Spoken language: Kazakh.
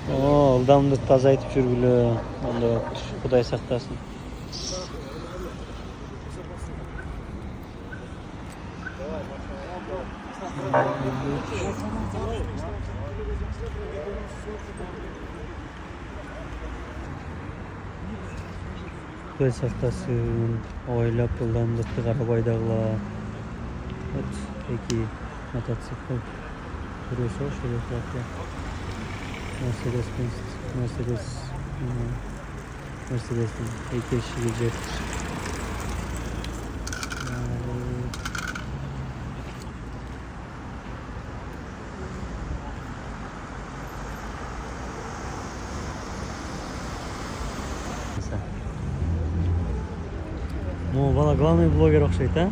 Ылдамды таза айтып жүргүлө. Анда Кудай сактасын. Кудай сактасын. Ойлап ылдамдыкты карабайдагыла. Вот эки мотоцикл. Хорошо, широко. Мерседестің екі ешігі жетті. Бала главный блогер оқшайды, а?